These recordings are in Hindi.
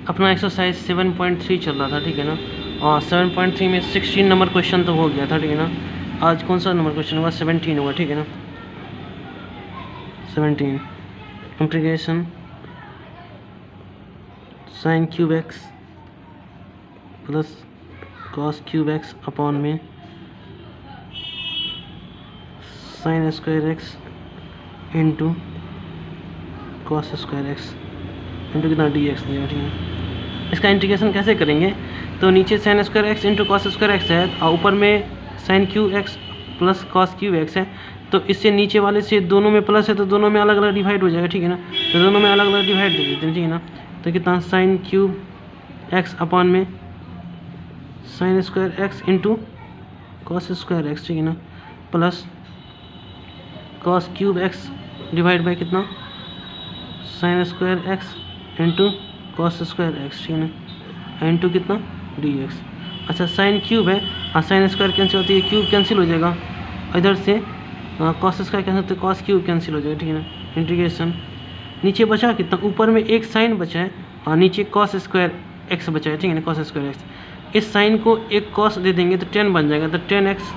अपना एक्सरसाइज 7.3 चल रहा था, ठीक है ना। और 7.3 में 16 नंबर क्वेश्चन तो हो गया था, ठीक है ना। आज कौन सा नंबर क्वेश्चन होगा? 17 होगा, ठीक है ना। 17 integration sine cube x plus cos cube x upon में sine square x into cos square x into कितना डी एक्स दिया, ठीक है। इसका इंटीग्रेशन कैसे करेंगे? तो नीचे sine square x into cos square x है और ऊपर में sine cube x plus cos cube x है, तो इससे नीचे वाले से दोनों में प्लस है तो दोनों में अलग अलग डिवाइड हो जाएगा, ठीक है ना। तो दोनों में अलग अलग डिवाइड दे देते हैं, ठीक है ना। तो कितना साइन क्यूब एक्स अपॉन में sine square x into cos square x, ठीक है ना, plus cos cube x divide by कितना sine square x into cos square x, ठीक है ना, इंटू कितना डी एक्स। अच्छा साइन क्यूब है और साइन स्क्वायर कैंसिल होती है, क्यूब कैंसिल हो जाएगा, इधर से कॉस स्क्वायर कैंसिल होता है, कॉस क्यूब कैंसिल हो जाएगा, ठीक है ना। इंटीग्रेशन नीचे बचा कितना, ऊपर में एक साइन बचा है और नीचे कॉस स्क्वायर एक्स बचा है, ठीक है ना, कॉस स्क्वायर एक्स। इस साइन को एक कॉस दे देंगे तो 10 बन जाएगा, तो 10 एक्स।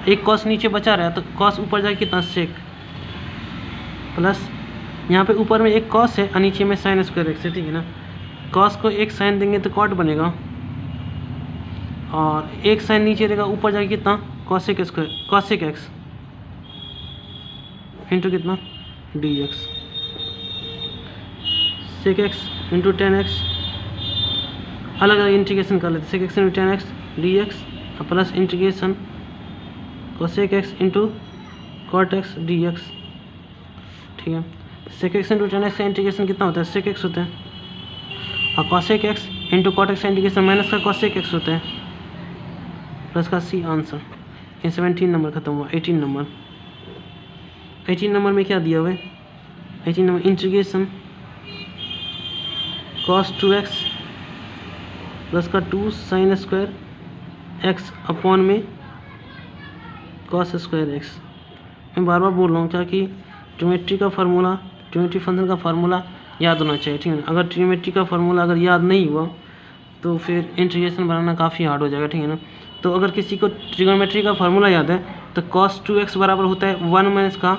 एक कॉस नीचे बचा रहा है तो कॉस ऊपर जाए कितना सेक, प्लस यहाँ पे ऊपर में एक कॉस है और नीचे में साइन स्क्वायर एक्स है, ठीक है ना। कॉस को एक साइन देंगे तो कॉट बनेगा और एक साइन नीचे रहेगा, ऊपर जाके कितना cosec square cosec x into कितना d x, sec x into 10 x. अलग अलग इंटीग्रेशन कर लेते, sec x into 10 x d x plus integration cosec x into cot x d x, ठीक है। सेक एक्स इंटू 10 एक्स का इंटीग्रेशन कितना होता है, सेक एक्स होता है और cosec x into cot x का इंटीग्रेशन माइनस का कॉसेक एक्स होता है, प्लस का सी आंसर। ये 17 नंबर खत्म हुआ। 18 नंबर में क्या दिया हुआ है? 18 number integration cos 2x plus का 2 साइन स्क्वायर एक्स अपॉन में कॉस स्क्वायर एक्स। मैं बार बार बोल रहा हूँ क्या कि ट्रिग्नोमेट्री का फार्मूला, ट्रिग्नोमेट्री फंक्शन का फार्मूला याद होना चाहिए, ठीक है। अगर ट्रिग्नोमेट्री का फार्मूला अगर याद नहीं हुआ तो फिर इंटीग्रेशन बनाना काफ़ी हार्ड हो जाएगा, ठीक है ना। तो अगर किसी को ट्रिग्नोमेट्री का फार्मूला याद है तो cos 2x बराबर होता है 1 माइनस का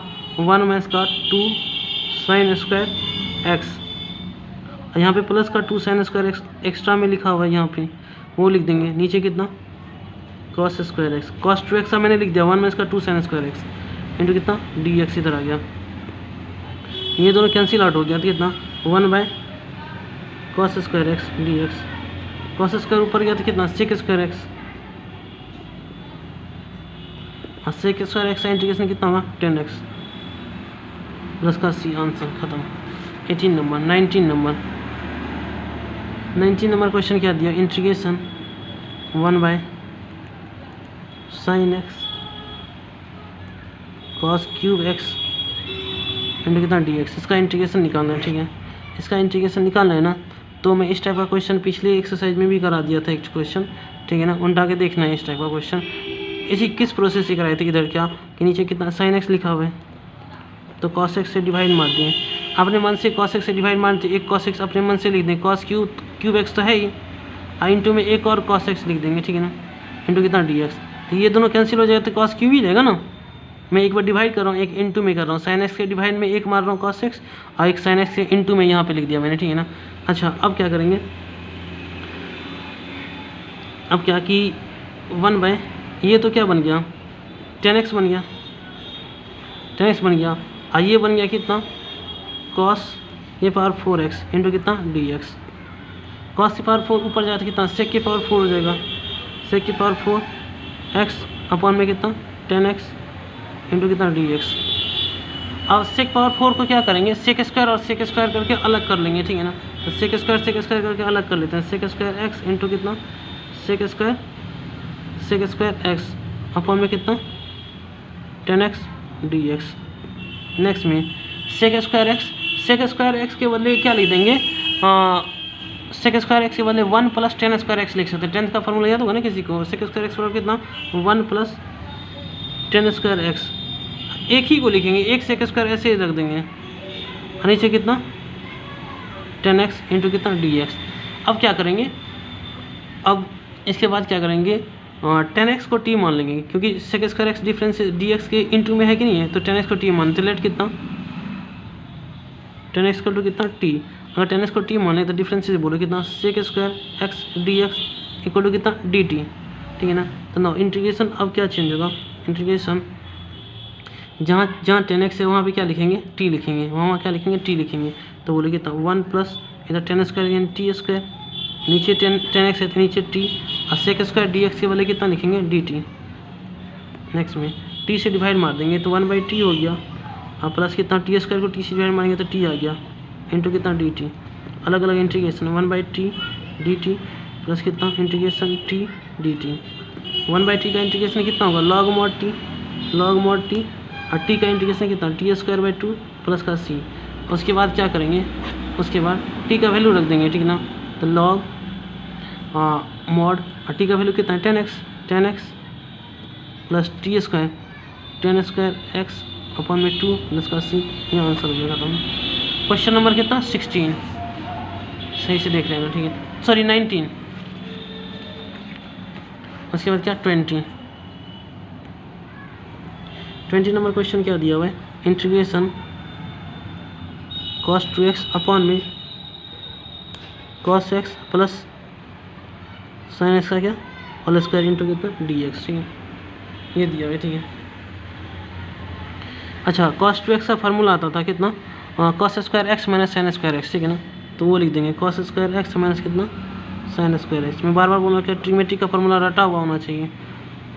2 साइन स्क्वायर एक्स, और यहाँ पे प्लस का 2 साइन स्क्वायर एक्स एक्स्ट्रा में लिखा हुआ है, यहाँ पे वो लिख देंगे। नीचे कितना cos square x, cos 2x का मैंने लिख दिया 1 माइनस का 2 साइन स्क्वायर एक्स इंटू कितना डी एक्स इधर आ गया। ये दोनों कैंसिल आउट हो गया, तो कितना 1 by cos square x d x. Cos square ऊपर गया तो कितना सेक स्क्वायर एक्स, और सेक स्क्वायर एक्स का इंटीग्रेशन कितना होगा 10 एक्स, प्लस का सी आंसर खत्म। 18 नंबर। 19 नंबर क्वेश्चन क्या दिया? Integration 1 by sine x cos cube x into कितना डी एक्स। इसका इंटीग्रेशन निकालना है, ठीक है। इसका इंटीग्रेशन निकालना है ना, तो मैं इस टाइप का क्वेश्चन पिछले एक्सरसाइज में भी करा दिया था एक क्वेश्चन, ठीक है ना। उल्टा के देखना है इस टाइप का क्वेश्चन। इसी किस प्रोसेस से कराए थे? इधर क्या कि नीचे कितना साइन एक्स लिखा हुआ है तो कॉस एक्स से डिवाइड मार दिए, अपने मन से कॉस एक्स से डिवाइड मारते, एक कॉस एक्स अपने मन से लिख दें, कॉस क्यूब एक्स तो है ही, इंटू में एक और कॉस एक्स लिख देंगे, ठीक है ना, इंटू कितना डी एक्स। तो ये दोनों कैंसिल हो जाएगा तो कॉस क्यूब ही रहेगा ना। मैं एक बार डिवाइड कर रहा हूँ, एक इंटू में कर रहा हूँ, साइन एक्स के डिवाइड में एक मार रहा हूँ कॉस एक्स और एक साइन एक्स के इंटू में यहाँ पे लिख दिया मैंने, ठीक है ना। अच्छा अब क्या करेंगे, अब क्या कि 1 बाय ये तो क्या बन गया 10x बन गया, 10x बन गया, और ये बन गया कितना कॉस ये पावर 4x इंटू कितना डी एक्स। कॉस की पावर 4 ऊपर जाता कितना सेक की पावर 4 हो जाएगा, सेक की पावर 4x अपॉन में कितना 10x इंटू कितना डी एक्स। अब सेक पावर 4 को क्या करेंगे, सेक स्क्वायर और सेक स्क्वायर करके अलग कर लेंगे, ठीक है ना। तो सेक स्क्वायर करके अलग कर लेते हैं, सेक स्क्वायर एक्स इंटू कितना सेक स्क्वायर एक्स अपॉन में कितना 10x डी एक्स। नेक्स्ट में सेक स्क्वायर एक्स के बदले क्या लिख देंगे, सेक स्क्वायर एक्स के बदले 1 प्लस 10 स्क्वायर एक्स लिख सकते हैं। 10 का फॉर्मूला याद होगा ना किसी को, सेक स्क्वायर एक्स बराबर कितना 1 प्लस 10 स्क्वायर एक्स। एक ही को लिखेंगे, एक सेक स्क्वायर ऐसे ही रख देंगे, नीचे कितना 10x इंटू कितना dx। अब क्या करेंगे, अब इसके बाद क्या करेंगे, 10x को t मान लेंगे क्योंकि sec square x difference dx के इंटू में है कि नहीं है, तो 10x को t मान, तो लेट कितना 10x को कितना t, अगर 10x को t माने तो डिफरेंस से बोलो कितना sec square x dx equal to कितना dt, ठीक है ना। तो ना इंटीग्रेशन अब क्या चेंज होगा, इंटीग्रेशन जहाँ 10x है वहाँ पे क्या लिखेंगे t लिखेंगे, वहाँ क्या लिखेंगे t लिखेंगे, तो बोले कितना 1 प्लस इधर 10 स्क्वायर यानी टी स्क्वायर, नीचे 10x है तो नीचे t, और सेक स्क्वायर dx के वाले कितना लिखेंगे dt। नेक्स्ट में t से डिवाइड मार देंगे तो 1/t हो गया, और प्लस कितना टी स्क्वायर को t से डिवाइड मारेंगे तो t आ गया, इंटू कितना dt। अलग अलग इंटीग्रेशन 1/t dt प्लस कितना इंटीग्रेशन t dt। 1/t का इंटीग्रेशन कितना होगा log mod t, और t का इंटीग्रेशन कितना t² / 2 प्लस का c। उसके बाद क्या करेंगे, उसके बाद t का वैल्यू रख देंगे, ठीक ना, तो log mod, और t का वैल्यू कितना है 10x प्लस t² 10² x अपन में 2 प्लस का c। ये आंसर हो जाएगा। तो क्वेश्चन नंबर कितना 16, सही से देख लेना, ठीक है, सॉरी 19। उसके बाद क्या 20 नंबर क्वेश्चन क्या दिया हुआ है, इंटीग्रेशन cos 2x अपॉन में cos x plus sin x का क्या होल स्क्वायर इंटू कितना dx, ठीक है, ये दिया हुआ है, ठीक है। अच्छा cos 2x का फार्मूला आता था कितना cos square x minus sin square x, ठीक है ना, तो वो लिख देंगे cos स्क्वायर x माइनस कितना sin स्क्वायर x। मैं बार बार बोलूँगा कि ट्रिग्नोमेट्री का फार्मूला रटा हुआ होना चाहिए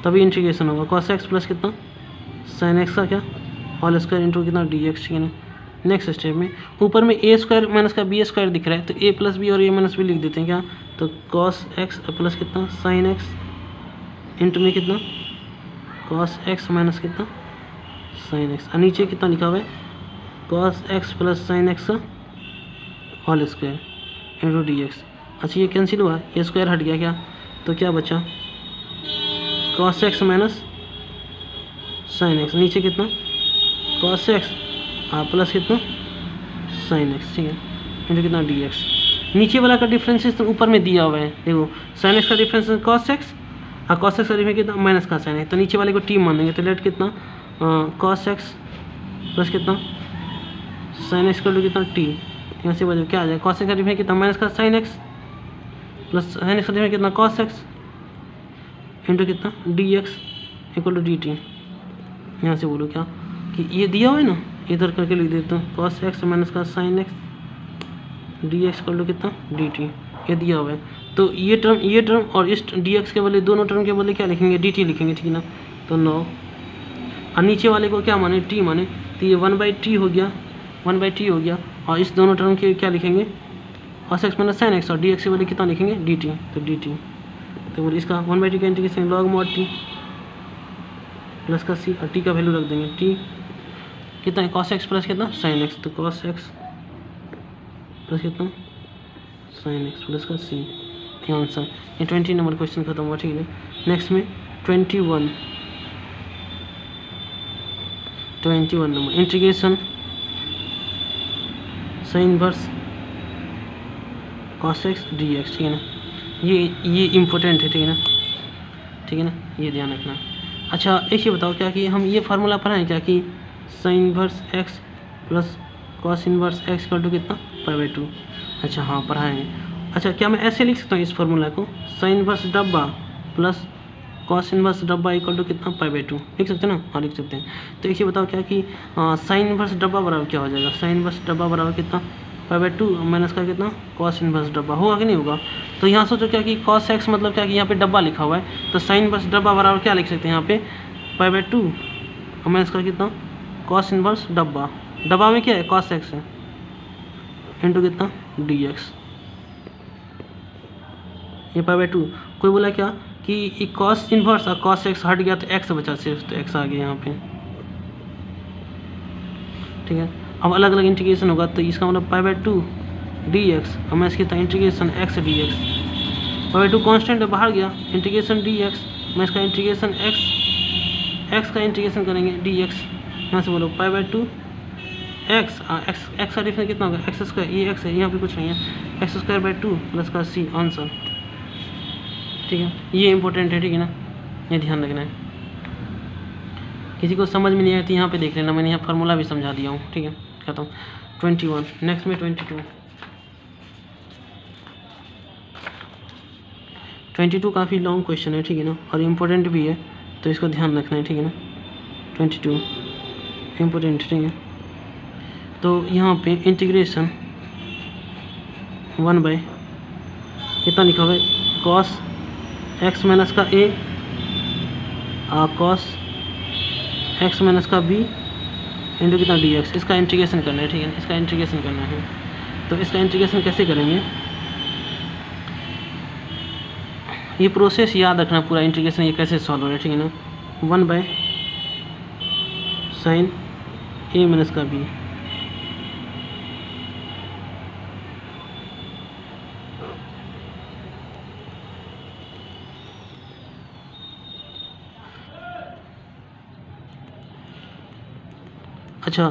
तभी इंटीग्रेशन होगा, cos x प्लस कितना sin x का क्या होल स्क्वायर इंटू कितना dx, ठीक है ना। नेक्स्ट स्टेप में ऊपर में a स्क्वायर माइनस का b स्क्वायर दिख रहा है, तो a प्लस बी और a माइनस बी लिख देते हैं क्या, तो cos x प्लस कितना sin x इंटू में कितना cos x माइनस कितना sin x, और नीचे कितना लिखा हुआ है cos x plus sin x का होल स्क्वायर इंटू dx। अच्छा ये कैंसिल हुआ, ये स्क्वायर हट गया क्या, तो क्या बचा cos x minus sin x, नीचे कितना cos x प्लस कितना sin x, ठीक है, इंटू कितना dx। नीचे वाला का डिफरेंस ऊपर में दिया हुआ है, देखो sin x का डिफरेंस cos x, और cos x का डिफरेंस कितना माइनस का sin x, तो नीचे वाले को t मान देंगे, तो लेट कितना cos x प्लस कितना sin x का कितना t, यहाँ से बदल क्या आ जाएगा, cos x का डिफरेंस कितना माइनस का sin x plus sin x का डिफरेंस कितना cos x इंटू कितना dx इक्वल टू dt। यहाँ से बोलो क्या कि ये दिया हुआ है ना, इधर करके लिख देता हूँ cos x माइनस का sin x dx equal to कितना dt, ये दिया हुआ है। तो ये टर्म और इस dx के बदले दोनों टर्म के बदले क्या लिखेंगे dt लिखेंगे, ठीक है ना। तो 9 और नीचे वाले को क्या माने t माने, तो ये 1/t हो गया, 1/t हो गया, और इस दोनों टर्म के क्या लिखेंगे cos x minus sin x, और dx के बदले कितना लिखेंगे dt, तो dt। तो बोले इसका 1/t का integration log mod t plus का c, और t का वैल्यू रख देंगे, t कितना है cos x प्लस कितना sin x, तो cos x प्लस कितना sin x प्लस का c, ये आंसर। ये 20 नंबर क्वेश्चन खत्म हुआ, ठीक है। नेक्स्ट में 21 number integration sin inverse cos x dx, ठीक है ना, ये इम्पोर्टेंट है, ठीक है ना, ठीक है ना, ये ध्यान रखना। अच्छा एक ये बताओ क्या कि हम ये फार्मूला पढ़ाएं क्या कि sin inverse x plus cos inverse x equal to कितना π/2। अच्छा हाँ पढ़ाएं। अच्छा क्या मैं ऐसे लिख सकता हूँ इस फार्मूला को, sin इनवर्स डब्बा प्लस cos इनवर्स डब्बा इक्वल टू कितना π/2, लिख सकते हैं ना, हाँ लिख सकते हैं। तो एक ये बताओ क्या कि sin इनवर्स डब्बा बराबर क्या हो जाएगा, sin इनवर्स डब्बा बराबर कितना π/2 माइनस का कितना cos इनवर्स डब्बा, होगा कि नहीं होगा। तो यहाँ सोचो क्या कि cos x मतलब क्या कि यहाँ पे डब्बा लिखा हुआ है, तो sin इनवर्स डब्बा बराबर क्या लिख सकते हैं यहाँ पे π/2 माइनस का कितना cos इनवर्स डब्बा, डब्बा में क्या है cos x है इंटू कितना dx, ये π/2। कोई बोला क्या कि cos इनवर्स और cos x हट गया तो x बचा सिर्फ, तो x आ गया यहाँ पे, ठीक है। अब अलग अलग इंटीग्रेशन होगा तो इसका मतलब π/2 dx, और मैं इसकी इंटीग्रेशन x dx, π/2 कांस्टेंट है बाहर गया, इंटीग्रेशन dx, मैं इसका इंटीग्रेशन x का इंटीग्रेशन करेंगे dx, यहाँ से बोलो π/2 एक्स एक्स का डिफरेंस कितना होगा, एक्स स्क्वायर, ये एक्स है, यहाँ पे कुछ नहीं है, एक्स स्क्वायर बाई 2 प्लस का सी आंसर। ठीक है, ये इंपॉर्टेंट है, ठीक है ना, ये ध्यान रखना है। किसी को समझ में नहीं आया तो यहाँ पे देख लेना, मैंने यहाँ फार्मूला भी समझा दिया हूँ। ठीक है, खत्म। 21 नेक्स्ट में 22 काफ़ी लॉन्ग क्वेश्चन है, ठीक है ना, और इम्पोर्टेंट भी है, तो इसको ध्यान रखना है, ठीक है ना। 22 इम्पोर्टेंट, ठीक है। तो यहाँ पे इंटीग्रेशन 1 बाय कितना लिखा हुआ है, कॉस एक्स माइनस का ए कॉस एक्स माइनस का बी इंटू कितना डी एक्स, इसका इंटीग्रेशन करना है, ठीक है, इसका इंटीग्रेशन करना है। तो इसका इंटीग्रेशन कैसे करेंगे, ये प्रोसेस याद रखना पूरा, इंटीग्रेशन ये कैसे सॉल्व हो रहा है, ठीक है ना। 1 बाय साइन ए माइनस का बी, अच्छा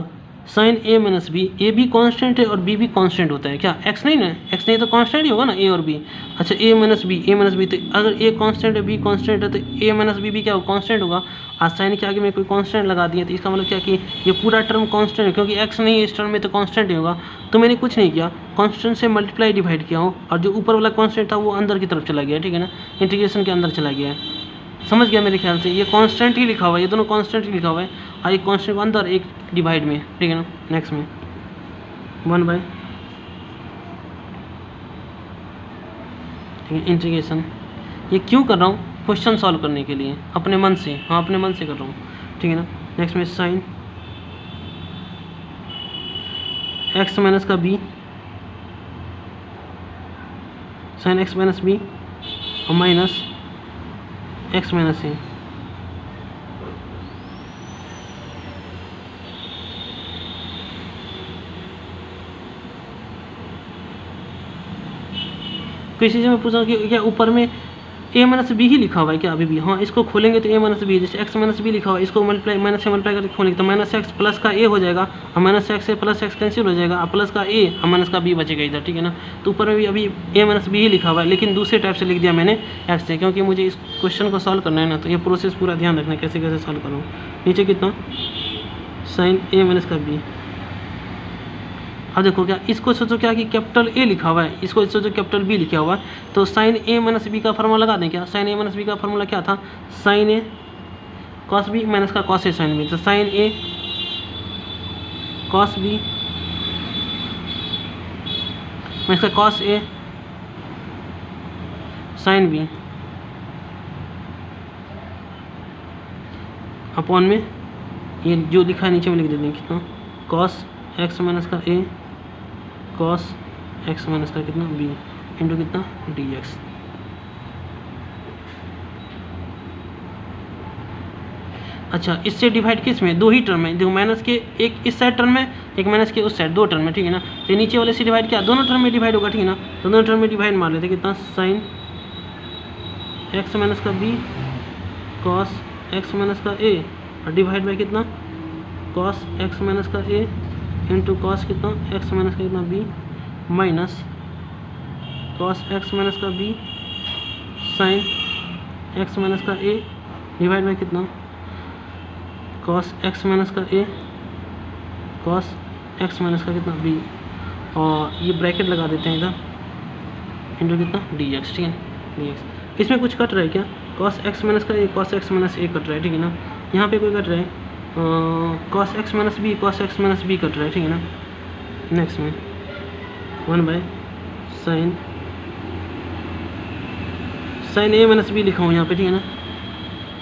साइन ए माइनस बी, ए भी कांस्टेंट है और बी भी कांस्टेंट होता है क्या, एक्स नहीं ना, एक्स नहीं तो कांस्टेंट ही होगा ना, ए और बी। अच्छा ए माइनस बी, तो अगर ए कांस्टेंट है बी कांस्टेंट है तो ए माइनस बी भी क्या कांस्टेंट होगा। आज साइन के आगे में कोई कांस्टेंट लगा दिया तो इसका मतलब क्या कि ये पूरा टर्म कांस्टेंट है, क्योंकि एक्स नहीं है इस टर्म में तो कांस्टेंट ही होगा। तो मैंने कुछ नहीं किया, कांस्टेंट से मल्टीप्लाई डिवाइड किया हूँ, और जो ऊपर वाला कांस्टेंट था वो अंदर की तरफ चला गया, ठीक है ना, इंटीग्रेशन के अंदर चला गया है। समझ गया मेरे ख्याल से, ये कांस्टेंट ही लिखा हुआ है, ये दोनों कांस्टेंट ही लिखा हुआ है, और एक कांस्टेंट को अंदर एक डिवाइड में, ठीक है ना। नेक्स्ट में 1 बाय, ठीक है, इंटीग्रेशन। ये क्यों कर रहा हूँ, क्वेश्चन सॉल्व करने के लिए, अपने मन से, हाँ अपने मन से कर रहा हूँ, ठीक है ना। नेक्स्ट में साइन एक्स माइनस का b, sine x minus b और माइनस एक्स माइनस ए, किसी से मैं पूछा कि क्या ऊपर में ए माइनस बी ही लिखा हुआ है क्या अभी भी, हाँ इसको खोलेंगे तो ए माइनस बी, जैसे एक्स माइनस बी लिखा हुआ है, इसको मल्टीप्लाई माइनस से मल्टीप्लाई करके खोलेंगे तो माइनस एक्स प्लस का ए हो जाएगा, और माइनस एक्स से प्लस एक्स कैंसिल हो जाएगा, और प्लस का ए और माइनस का बी बचेगा इधर, ठीक है ना। तो ऊपर में भी अभी ए माइनस बी ही लिखा हुआ है, लेकिन दूसरे टाइप से लिख दिया मैंने एक्स से, क्योंकि मुझे इस क्वेश्चन को सॉल्व करना है ना, तो ये प्रोसेस पूरा ध्यान रखना है कैसे कैसे सॉल्व करूँ। नीचे कितना साइन ए माइनस का बी, अब देखो क्या, इसको सोचो क्या कि कैपिटल ए लिखा हुआ है, इसको सोचो कैपिटल बी लिखा हुआ है, तो साइन ए माइनस बी का फार्मूला लगा दें क्या। साइन ए माइनस बी का फार्मूला क्या था, साइन ए कॉस बी माइनस का कॉस ए साइन बी, तो साइन ए कॉस बी माइनस का cos A sine B upon में ये जो लिखा है नीचे में लिख देते हैं कितना, कॉस एक्स माइनस का ए कॉस एक्स माइनस का कितना बी इंटू कितना डी एक्स। अच्छा इससे डिवाइड किस में, दो ही टर्म में, देखो माइनस के एक इस साइड टर्म में, एक माइनस के उस साइड, दो टर्म में, ठीक है ना। तो नीचे वाले से डिवाइड क्या, दोनों टर्म में डिवाइड होगा, ठीक है ना। तो दोनों टर्म में डिवाइड मार लेते कितना, साइन एक्स माइनस का बी कॉस एक्स माइनस का ए, और डिवाइड बाई कितना कॉस एक्स माइनस का ए इंटू कॉस कितना एक्स माइनस का कितना b minus cos x minus का बी साइन एक्स माइनस का ए डिवाइड बाई कितना कॉस एक्स माइनस का ए कॉस एक्स माइनस का कितना बी, और ये ब्रैकेट लगा देते हैं इधर इंटू कितना डी एक्स, ठीक है डी एक्स। इसमें कुछ कट रहा है क्या, कॉस एक्स माइनस का a cos x minus A cut रहा है, ठीक है ना। यहाँ पे कोई कट रहा है cos x minus b cos x minus b cut रहा है, ठीक है ना। नेक्स्ट में 1 by sine sine a minus b लिखा हूँ यहाँ पे, ठीक है ना,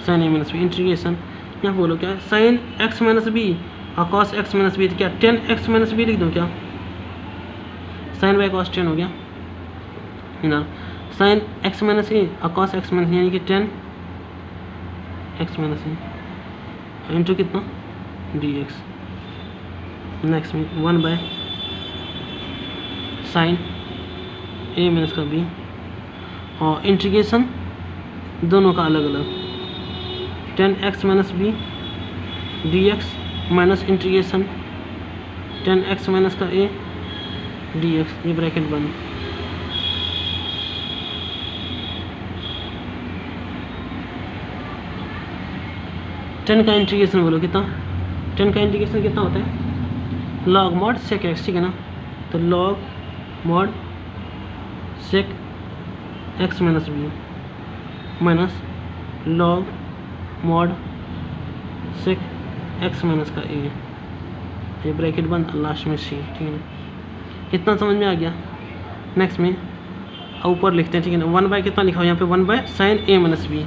sine a minus b integration, यहाँ बोलो क्या साइन एक्स माइनस बी और कॉस एक्स माइनस बी, तो क्या 10 एक्स माइनस बी लिख दूँ क्या, साइन बाई कॉस 10 हो गया इधर, साइन एक्स माइनस ए और कॉस एक्स माइनस यानी कि 10 एक्स माइनस ए इंटू कितना डी एक्स। नेक्स्ट में 1 बाय साइन ए माइनस का बी, और इंटीग्रेशन दोनों का अलग अलग 10 x minus b d x minus integration 10x minus का a dx, ये ब्रैकेट बंद। टेन का इंटीग्रेशन बोलो कितना, 10 का इंटीग्रेशन कितना होता है, लॉग मॉड सेक एक्स, ठीक है ना। तो log mod sec x minus b minus log mod sec x minus का ए, ये ब्रैकेट बंद, लास्ट में सी, ठीक है ना। कितना समझ में आ गया। नेक्स्ट में ऊपर लिखते हैं, ठीक है ना। 1 बाय कितना लिखा हुआ यहाँ पे, 1 by sine a minus b,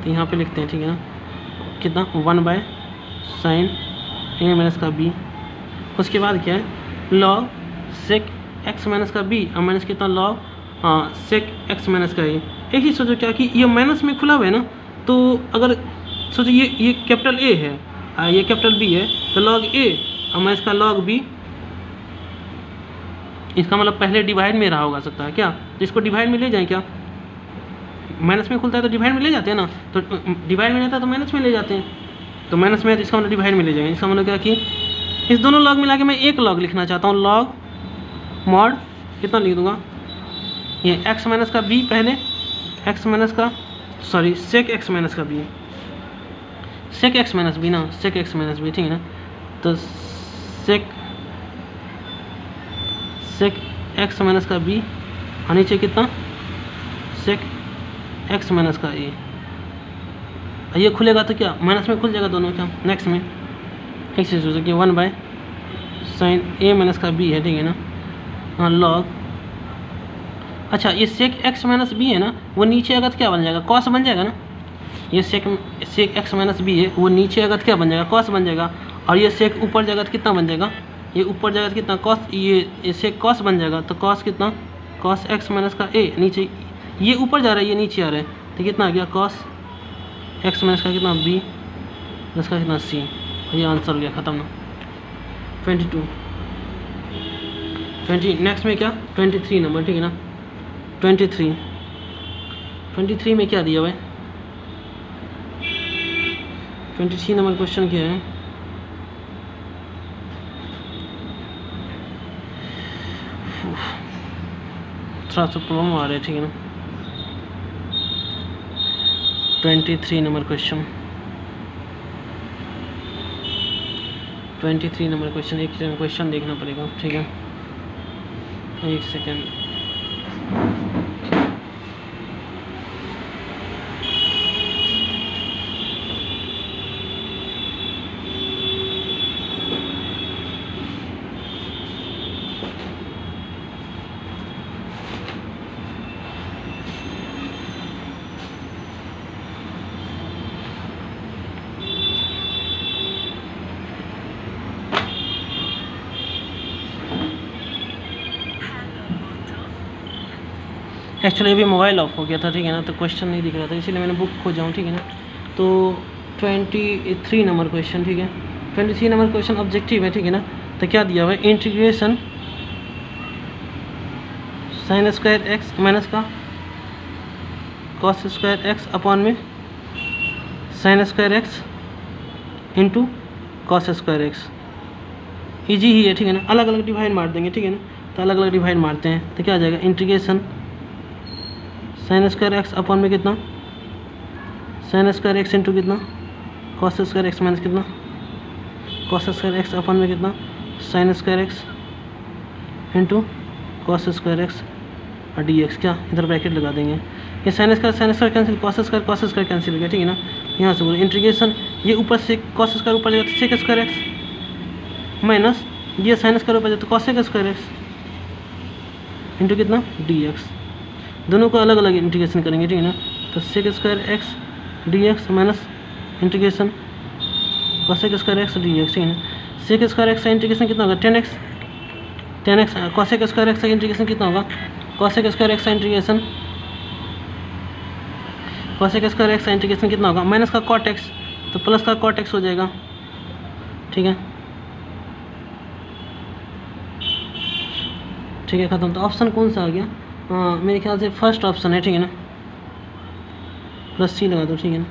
तो यहाँ पे लिखते हैं, ठीक है ना, कितना 1 बाय साइन ए माइनस का बी। उसके बाद क्या है, लॉग सेक एक्स माइनस का बी और माइनस कितना लॉग सेक एक्स माइनस का ए। एक चीज़ सोचो क्या कि ये माइनस में खुला हुआ है ना, तो अगर सोचो ये कैपिटल ए है, ये कैपिटल बी है, तो लॉग ए और माइनस का लॉग बी, इसका मतलब पहले डिवाइड में रहा होगा सकता है क्या, तो इसको डिवाइड में ले जाएं क्या, माइनस में खुलता है तो डिवाइड में ले जाते हैं ना, तो डिवाइड में रहता है तो माइनस में ले जाते हैं, तो माइनस में है तो इसका मतलब डिवाइड में ले जाएंगे। इसका मतलब क्या कि इस दोनों लॉग मिला के मैं एक लॉग लिखना चाहता हूँ, लॉग मॉड कितना लिख दूंगा, ये एक्स माइनस का बी, पहले एक्स माइनस का सॉरी सेक एक्स माइनस का b, sec x minus b ना, सेक एक्स माइनस बी, ठीक है ना। तो सेक एक्स माइनस का बी और नीचे कितना सेक एक्स माइनस का ए, ये खुलेगा तो क्या माइनस में खुल जाएगा दोनों क्या। नेक्स्ट में एक चीज़ हो सकती है 1 बाय साइन ए माइनस का बी है, ठीक है ना, हाँ लॉग, अच्छा ये सेक एक्स माइनस बी है ना, वो नीचे अगर क्या बन जाएगा, कॉस बन जाएगा ना। ये सेक एक्स माइनस बी है, वो नीचे अगर क्या बन जाएगा, कॉस बन जाएगा। और ये सेक ऊपर जाएगा तो कितना बन जाएगा, ये ऊपर जाएगा तो कितना कॉस, ये सेक कॉस बन जाएगा, तो कॉस कितना, कॉस एक्स माइनस का ए, नीचे ये ऊपर जा रहा है ये नीचे आ रहा है, तो कितना आ गया कॉस एक्स माइनस का कितना बी, इसका कितना सी, ये आंसर हो गया, ख़त्म ना। 22 नेक्स्ट में क्या 23 नंबर, ठीक है ना। 23 में क्या दिया हुआ है, 23 नंबर क्वेश्चन क्या है, थोड़ा सा प्रॉब्लम आ रहा है, ठीक है ना। 23 नंबर क्वेश्चन, 23 नंबर क्वेश्चन, एक क्वेश्चन देखना पड़ेगा, ठीक है, एक सेकेंड। एक्चुअली अभी मोबाइल ऑफ हो गया था, ठीक है ना, तो क्वेश्चन नहीं दिख रहा था, इसीलिए मैंने बुक खोजा, ठीक है ना। तो 23 नंबर क्वेश्चन, ठीक है, 23 नंबर क्वेश्चन ऑब्जेक्टिव है, ठीक है ना। तो क्या दिया हुआ है, integration sine square x minus का कॉस स्क्वायर एक्स अपॉन में sine square x into cos square x, easy ही है, ठीक है ना। अलग अलग डिवाइड मार देंगे, ठीक है ना, तो अलग अलग डिवाइड मारते हैं, तो क्या आ जाएगा, integration sine square x upon में कितना साइन स्क्वायर एक्स इंटू कितना कॉस स्क्वायर एक्स माइनस कितना कॉस स्क्वायर एक्स अपॉन में कितना sine square x into cos square x और डी एक्स, क्या इधर ब्रैकेट लगा देंगे, ये sine square cancel, cos square cancel हो गया, ठीक है ना। यहाँ से बोलो इंटीग्रेशन, ये ऊपर से कॉस स्क्वायर ऊपर जाता है सेक स्क्वायर एक्स माइनस ये साइन स्क्वायर ऊपर जाता है कॉस स्क्वायर एक्स इंटू कितना डी एक्स, दोनों को अलग अलग इंटीग्रेशन करेंगे, ठीक है ना। तो sec square x d x minus integration cosec square x d x, ठीक है ना। सेक स्क्वायर एक्स का इंटीग्रेशन कितना होगा 10x कॉसेक स्क्वायर एक्स का इंटीग्रेशन कितना होगा कॉसेक स्क्वायर एक्स का इंटीग्रेशन कितना होगा माइनस का कॉट एक्स, तो प्लस का कॉट एक्स हो जाएगा, ठीक है, ठीक है, ख़त्म। तो ऑप्शन कौन सा आ गया, मेरे ख्याल से फर्स्ट ऑप्शन है, ठीक है ना, प्लस सी लगा दो, ठीक है ना,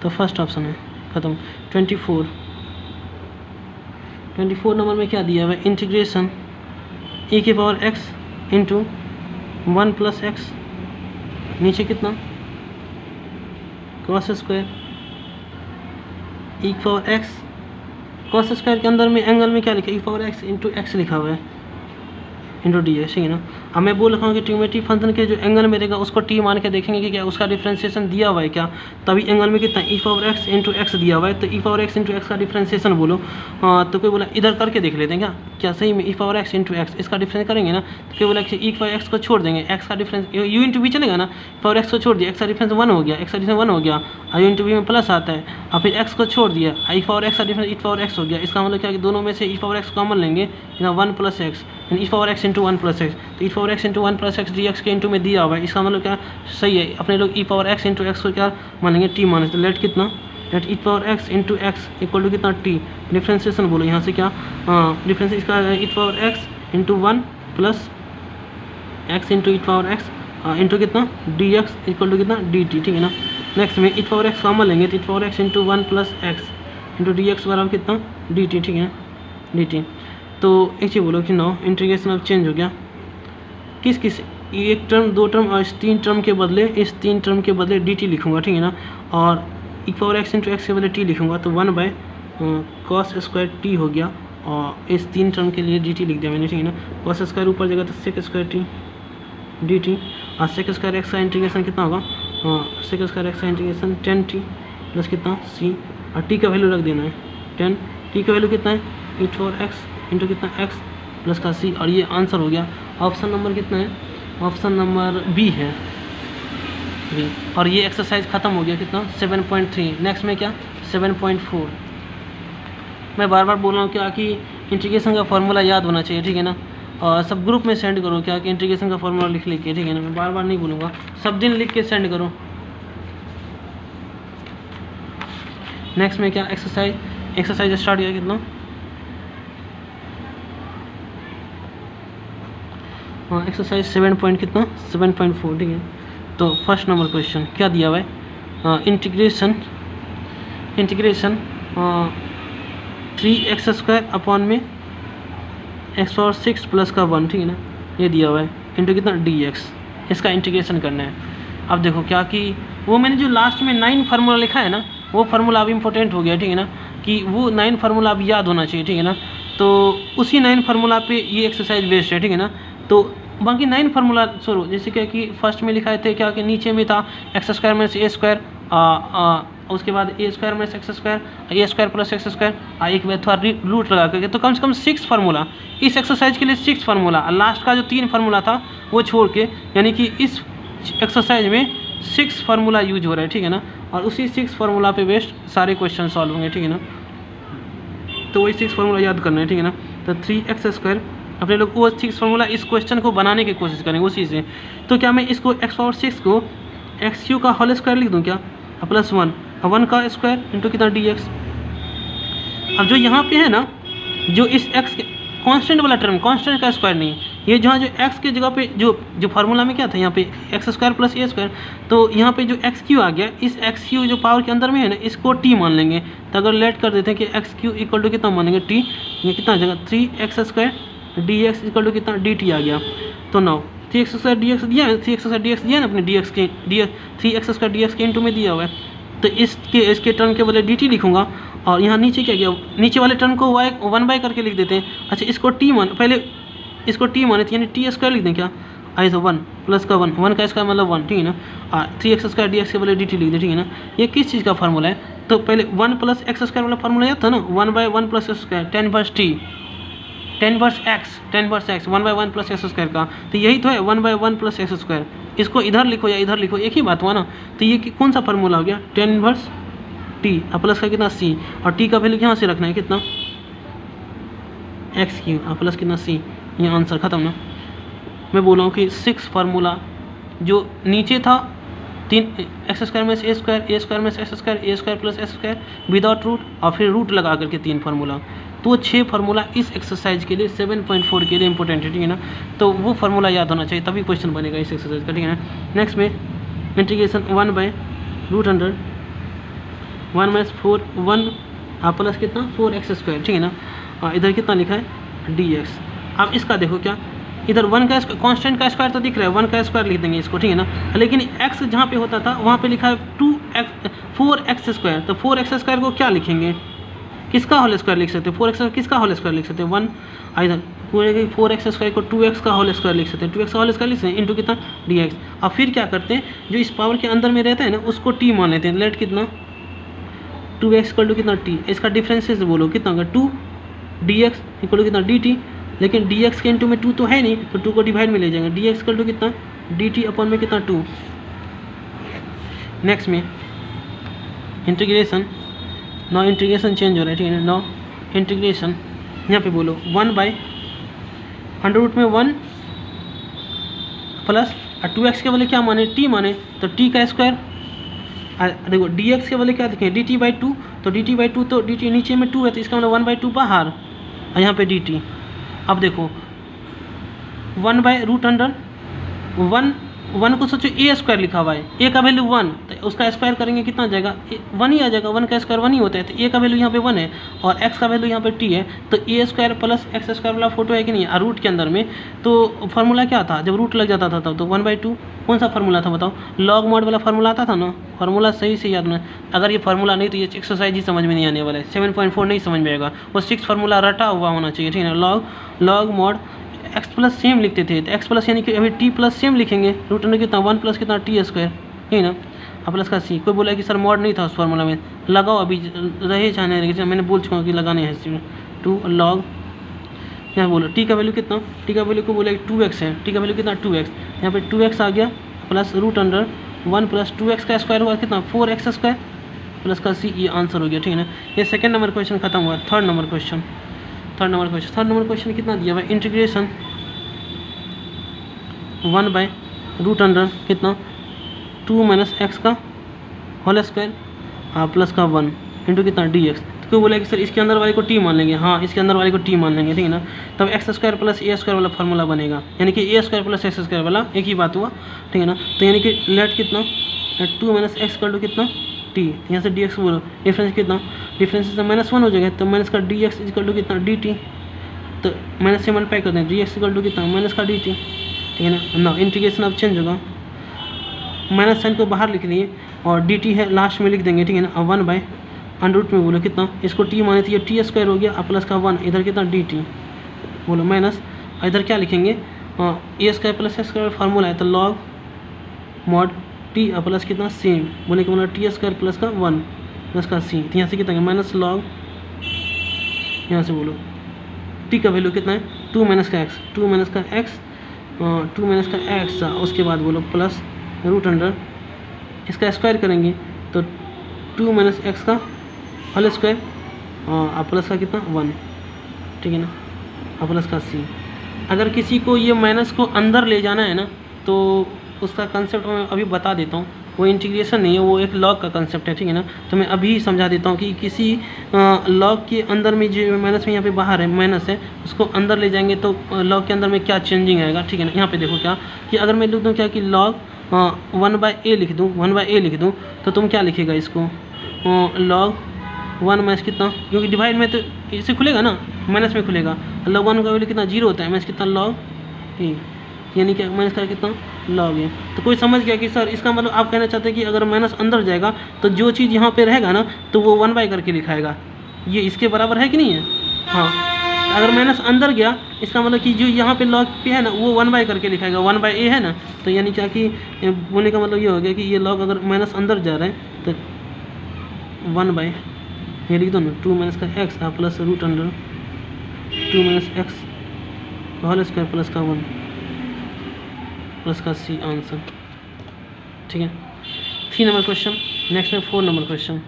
तो फर्स्ट ऑप्शन है, ख़त्म। 24 24 नंबर में क्या दिया हुआ है, इंटीग्रेशन e की power x into 1 plus x, नीचे कितना कॉस स्क्वायर e की पावर x, कॉस स्क्वायर के अंदर में एंगल में क्या लिखा है, e power x into x लिखा हुआ है इंटू डी है, ठीक है ना। अब मैं बोल रहा हूँ कि ट्रिग्नोमेट्री फंक्शन के जो एंगल में रहेगा उसको टी मान के देखेंगे कि क्या उसका डिफरेंशिएशन दिया हुआ है क्या, तभी एंगल में कितना ई पावर एक्स इंटू एक्स दिया हुआ है, तो e power x into x का डिफरेंशिएशन बोलो। तो कोई बोला इधर करके देख लेते हैं क्या, क्या सही में ई पावर एक्स इंटू एक्स इसका डिफरेंस करेंगे ना, तो कोई बोला कि ई पावर एक्स को छोड़ देंगे, एक्स का डिफरेंस यू इंटू वी चलेगा ना, पावर एक्स को छोड़ दिया, एक्स का डिफरेंस 1 हो गया, एक्स का डिफरेंस 1 हो गया, यू इंटू वी में प्लस आता है, और फिर एक्स को छोड़ दिया, ई पावर एक्स का डिफरेंस ई पावर एक्स हो गया। इसका मतलब क्या कि दोनों में से ई पावर एक्स कॉमन लेंगे, 1 plus x e power x into 1 plus x, तो e power x into 1 plus x d x के इंटू में दिया हुआ है। इसका मतलब क्या सही है, अपने लोग e power x into x को क्या मानेंगे, टी माने, तो लेट कितना, let e power x into x equal to कितना टी, डिफ्रेंसिएशन बोलो यहाँ से क्या, डिफरेंस इसका e power x into 1 plus x into e power x into कितना डी एक्स इक्वल टू कितना डी टी, ठीक है ना। नेक्स्ट में ई पावर एक्स कॉमन लेंगे, तो e power x into 1 plus x into d x बराबर कितना डी टी, ठीक है डी टी। तो एक चीज़ बोलो कि नो इंटीग्रेशन अब चेंज हो गया, किस किस एक टर्म दो टर्म और इस तीन टर्म के बदले डी टी लिखूँगा, ठीक है ना, और ई पावर एक्स इंटू एक्स के बदले टी लिखूँगा, तो 1 बाय कॉस स्क्वायर टी हो गया, और इस तीन टर्म के लिए डी टी लिख दिया मैंने, ठीक है ना। कॉस स्क्वायर ऊपर जगह तो sec square t d t, और सेक स्क्वायर एक्स का इंटीग्रेशन कितना होगा, सेक स्क्वायर एक्स का इंटीग्रेशन 10 टी प्लस कितना सी, और टी का वैल्यू रख देना है 10, टी का वैल्यू कितना है ई पावर एक्स इंटू कितना एक्स प्लस का सी, और ये आंसर हो गया। ऑप्शन नंबर कितना है, ऑप्शन नंबर बी है बी, और ये एक्सरसाइज ख़त्म हो गया कितना 7.3। नेक्स्ट में क्या 7.4, मैं बार बार बोल रहा हूँ क्या कि इंटीग्रेशन का फॉर्मूला याद होना चाहिए, ठीक है ना, और सब ग्रुप में सेंड करो क्या कि इंटीग्रेशन का फॉर्मूला लिख के, ठीक है ना, मैं बार बार नहीं बोलूँगा, सब दिन लिख के सेंड करो। नेक्स्ट में क्या एक्सरसाइज स्टार्ट किया कितना, हाँ एक्सरसाइज 7 पॉइंट कितना 7.4, ठीक है। तो फर्स्ट नंबर क्वेश्चन क्या दिया हुआ है, इंटीग्रेशन 3x स्क्वायर अपॉन में x पावर 6 प्लस का 1, ठीक है ना, ये दिया हुआ है इंटू कितना dx, इसका इंटीग्रेशन करना है। अब देखो क्या कि वो मैंने जो लास्ट में 9 फार्मूला लिखा है ना, वो फार्मूला अब इम्पोर्टेंट हो गया, ठीक है ना, कि वो 9 फार्मूला अब याद होना चाहिए, ठीक है ना। तो उसी 9 फार्मूला पे ये एक्सरसाइज बेस्ड है, ठीक है ना। तो बाकी 9 फार्मूला छोड़ो, जैसे क्या कि फर्स्ट में लिखा थे क्या कि नीचे में था एक्स स्क्वायर माइनस ए स्क्वायर, उसके बाद ए square minus x square, a square plus x square, एक बार थोड़ा रूट लगा करके, तो कम से कम 6 फार्मूला इस एक्सरसाइज के लिए, 6 फार्मूला, लास्ट का जो 3 फार्मूला था वो छोड़ के, यानी कि इस एक्सरसाइज में 6 फार्मूला यूज हो रहा है, ठीक है ना, और उसी 6 फार्मूला पे बेस्ड सारे क्वेश्चन सॉल्व होंगे, ठीक है ना। तो वही 6 फार्मूला याद करना है, ठीक है ना। तो 3x स्क्वायर अपने लोग वो 6 फार्मूला इस क्वेश्चन को बनाने की कोशिश करेंगे उसी से। तो क्या मैं इसको x पावर 6 को एक्स क्यू का होल स्क्वायर लिख दूँ क्या, प्लस 1 का स्क्वायर इंटू कितना dx। अब जो यहाँ पे है ना, जो इस x के कांस्टेंट वाला टर्म, कांस्टेंट का स्क्वायर नहीं, ये जहाँ जो x के जगह पे जो फार्मूला में क्या था, यहाँ पे एक्स स्क्वायर प्लस ए स्क्वायर, तो यहाँ पे जो एक्स क्यू आ गया, इस एक्स क्यू जो पावर के अंदर में है ना, इसको टी मान लेंगे। तो अगर लेट कर देते हैं कि एक्स क्यू इक्वल टू कितना मानेंगे टी, ये कितना आ जाएगा 3x square d x equal to कितना डी टी आ गया। तो now 3x square d x दिया है, 3x स्क्वायर डी एक्स दिया है ना अपने डी एक्स के 3x स्क्वायर डी एक्स के इंटू में दिया हुआ है, तो इसके टर्म के बदले डी टी लिखूँगा, और यहाँ नीचे क्या गया, नीचे वाले टर्म को y 1 बाय करके लिख देते हैं। अच्छा इसको टी मान, पहले इसको टी माने थे, यानी टी स्क्वायर लिख दें क्या, आई तो 1 प्लस का 1 का स्क्वायर मतलब 1, ठीक है ना। 3x स्क्वायर डी एक्स के बदले डी टी लिख दें, ठीक है ना। ये किस चीज़ का फार्मूला है, तो पहले 1 प्लस एक्स स्क्वायर वाला फार्मूला याद था ना, 1 by 1 plus x square 10 inverse t 10 inverse x 1 by 1 plus x square का, तो यही तो है 1 बाय 1 प्लस एक्स स्क्वायर। इसको इधर लिखो या इधर लिखो, एक ही बात हुआ ना। तो ये कौन सा फार्मूला हो गया, 10 वर्स टी प्लस का कितना सी, और टी का वैल्यू यहाँ से रखना है कितना एक्स क्यू प्लस कितना सी, ये आंसर खत्म ना। मैं बोल रहा हूँ कि 6 फार्मूला जो नीचे था 3 एक्स स्क्वायर में ए स्क्वायर में x square, a square plus x square without root, और फिर रूट लगा करके 3 फार्मूला, तो 6 फार्मूला इस एक्सरसाइज के लिए 7.4 के लिए इंपॉर्टेंट है, ठीक है ना। तो वो फार्मूला याद होना चाहिए, तभी क्वेश्चन बनेगा इस एक्सरसाइज का, ठीक है ना। नेक्स्ट में integration 1 by root under 1 minus 4 1 plus कितना 4x स्क्वायर, ठीक है ना। इधर कितना लिखा है dx। अब इसका देखो क्या, इधर 1 का कांस्टेंट का स्क्वायर तो दिख रहा है, 1 का स्क्वायर लिख देंगे इसको, ठीक है ना। लेकिन x जहाँ पे होता था वहाँ पे लिखा है 4x स्क्वायर, तो 4x स्क्वायर को क्या लिखेंगे, किसका होल स्क्वायर लिख सकते हैं, 4x किसका होल स्क्वायर लिख सकते हैं 1, इधर पूरे 4x स्क्वायर को 2x का होल स्क्वायर लिख सकते हैं, 2x का होल स्क्वायर लिख सकते हैं इंटू कितना dx। अब फिर क्या करते हैं, जो इस पावर के अंदर में रहता है ना उसको t मान लेते हैं, लेट कितना 2x इक्वल टू कितना t, इसका डिफरेंस से बोलो कितना होगा 2 dx इक्वल टू कितना dt, लेकिन dx के इंटू में 2 तो है नहीं, तो 2 को डिवाइड में ले जाएंगे, dx इक्वल टू कितना dt अपन में कितना 2। नेक्स्ट में इंटीग्रेशन, नाउ इंटीग्रेशन चेंज हो रहा है, ठीक है ना। नाउ इंटीग्रेशन यहाँ पे बोलो 1/√1 प्लस 2x के वाले क्या माने t माने, तो t का स्क्वायर, देखो dx के वाले क्या देखें dt/2, तो dt/2 तो dt नीचे में 2 है तो इसका मतलब 1/2 बाहर, और यहाँ पे dt। अब देखो 1/√1 को सोचो a स्क्वायर लिखा हुआ है, a का वैल्यू 1, तो उसका स्क्वायर करेंगे कितना आ जाएगा 1 ही आ जाएगा, 1 का स्क्वायर 1 ही होता है, तो a का वैल्यू यहाँ पे 1 है और x का वैल्यू यहाँ पे t है, तो a square plus x square वाला फोटो है कि नहीं, रूट के अंदर में। तो फार्मूला क्या था, जब रूट लग जाता था तब तो 1/2, कौन सा फार्मूला था बताओ, लॉग मॉड वाला फार्मूला आता था ना, फार्मूला सही से याद ना, अगर ये फार्मूला नहीं तो ये एक्सरसाइज ही समझ में नहीं आने वाला है, 7.4 नहीं समझ में आएगा, वो 6 फार्मूला रटा हुआ होना चाहिए, ठीक है ना। Log mod x plus same लिखते थे, तो x प्लस यानी कि अभी t प्लस सेम लिखेंगे, रूट अंडर कितना 1 प्लस कितना t स्क्वायर, ठीक है ना। अब प्लस का c, कोई बोला कि सर मॉड नहीं था उस फार्मूला में, लगाओ अभी रहे चाहने रहे, मैंने बोल चुका हूँ कि लगाने हैं इसमें 2 लॉग, यहाँ बोलो t का वैल्यू कितना, t का वैल्यू को बोला 2x है, t का वैल्यू कितना 2x, यहाँ पे 2x आ गया plus root under 1 plus 2x का स्क्वायर हुआ कितना 4x स्क्वायर प्लस का c, ये आंसर हो गया, ठीक है ना। ये सेकंड नंबर क्वेश्चन खत्म हुआ। थर्ड नंबर क्वेश्चन कितना दिया हुआ, इंटीग्रेशन 1/√अंडर कितना 2 - x का होल स्क्वायर प्लस का 1 इंटू कितना dx। तो कोई बोला कि सर इसके अंदर वाले को t मान लेंगे, हाँ इसके अंदर वाले को t मान लेंगे, ठीक है ना। तब x square plus a square वाला फार्मूला बनेगा, यानी कि a square plus x square वाला एक ही बात हुआ, ठीक है ना। तो यानी कि लेट कितना 2 - x इक्वल टू कितना t, यहाँ से dx बोलो, डिफरेंस कितना, डिफरेंस से -1 हो जाएगा, तो माइनस का dx इक्वल टू कितना dt, तो माइनस से मल्टीप्लाई कर दें, dx इक्वल टू कितना माइनस का dt, ठीक है ना। ना इंटीग्रेशन अब चेंज होगा, माइनस साइन को बाहर लिख लिए और dt है लास्ट में लिख देंगे, ठीक है ना। अब 1/√में बोलो कितना, इसको t माने तो ये t स्क्वायर हो गया, प्लस का 1 इधर कितना dt बोलो माइनस, इधर क्या लिखेंगे a square plus x square formula है, तो लॉग मॉड t प्लस कितना सेम बोले कि मतलब t स्क्वायर प्लस का 1 प्लस का c, तो यहाँ से कितना माइनस लॉग, यहाँ से बोलो t का वैल्यू कितना है 2 - का x, 2 - का x, उसके बाद बोलो प्लस रूट अंडर इसका स्क्वायर करेंगे तो 2 - x का होल स्क्वायर प्लस का कितना 1, ठीक है ना, प्लस का c। अगर किसी को ये माइनस को अंदर ले जाना है ना तो उसका कंसेप्ट मैं अभी बता देता हूँ, वो इंटीग्रेशन नहीं है, वो एक लॉग का कंसेप्ट है, ठीक है ना। तो मैं अभी समझा देता हूँ कि किसी लॉग के अंदर में जो माइनस में यहाँ पे बाहर है माइनस है, उसको अंदर ले जाएंगे तो लॉग के अंदर में क्या चेंजिंग आएगा, ठीक है ना। यहाँ पे देखो क्या कि अगर मैं लिख दूँ क्या कि लॉग 1/a लिख दूँ, तो तुम क्या लिखेगा इसको लॉग 1 माइनस कितना, क्योंकि डिवाइड में तो इसे खुलेगा ना, माइनस में खुलेगा, लॉग 1 का वैल्यू कितना 0 होता है, माइनस कितना लॉग a, यानी कि माइनस का कितना लॉग है। तो कोई समझ गया कि सर इसका मतलब आप कहना चाहते हैं कि अगर माइनस अंदर जाएगा तो जो चीज़ यहाँ पे रहेगा ना तो वो 1/, करके लिखाएगा, ये इसके बराबर है कि नहीं है। हाँ, अगर माइनस अंदर गया इसका मतलब कि जो यहाँ पे लॉग पे है ना वो 1/, करके लिखाएगा, 1/a है ना, तो यानी क्या कि बोलने का मतलब ये हो गया कि ये लॉग अगर माइनस अंदर जा रहा है तो 1/, ये लिख दो ना 2 - का x plus root under 2 - x whole square plus का 1 प्लस का c आंसर, ठीक है। 3 नंबर क्वेश्चन। नेक्स्ट में 4 number question.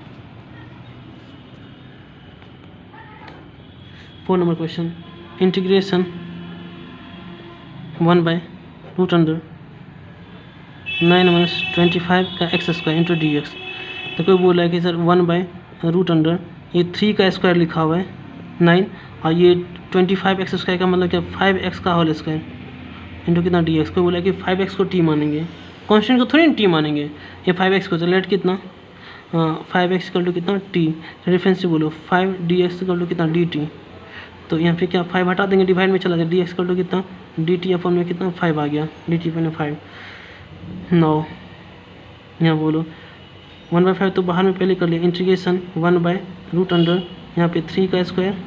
4 number question integration 1/√9 - 25 का x स्क्वायर इंटू dx। तो कोई बोला है कि सर 1/√, ये 3 का स्क्वायर लिखा हुआ है 9 और ये 25x स्क्वायर का मतलब क्या 5x का होल स्क्वायर इंटू कितना dx। को बोला कि 5x को t मानेंगे, कांस्टेंट को थोड़ी t मानेंगे, ये 5x को, तो लेट कितना 5x इक्वल टू कितना t, रेफरेंस से बोलो 5 dx इक्वल टू कितना dt, तो यहाँ पे क्या 5 हटा देंगे, डिवाइड में चला जाए, डी एक्स इक्वल टू कितना डी टी अपन में कितना 5 आ गया, डी टी अपन 5। 9 यहाँ बोलो 1/5 तो बाहर में पहले कर लिया, इंटीग्रेशन 1/√अंडर यहाँ पे 3 का स्क्वायर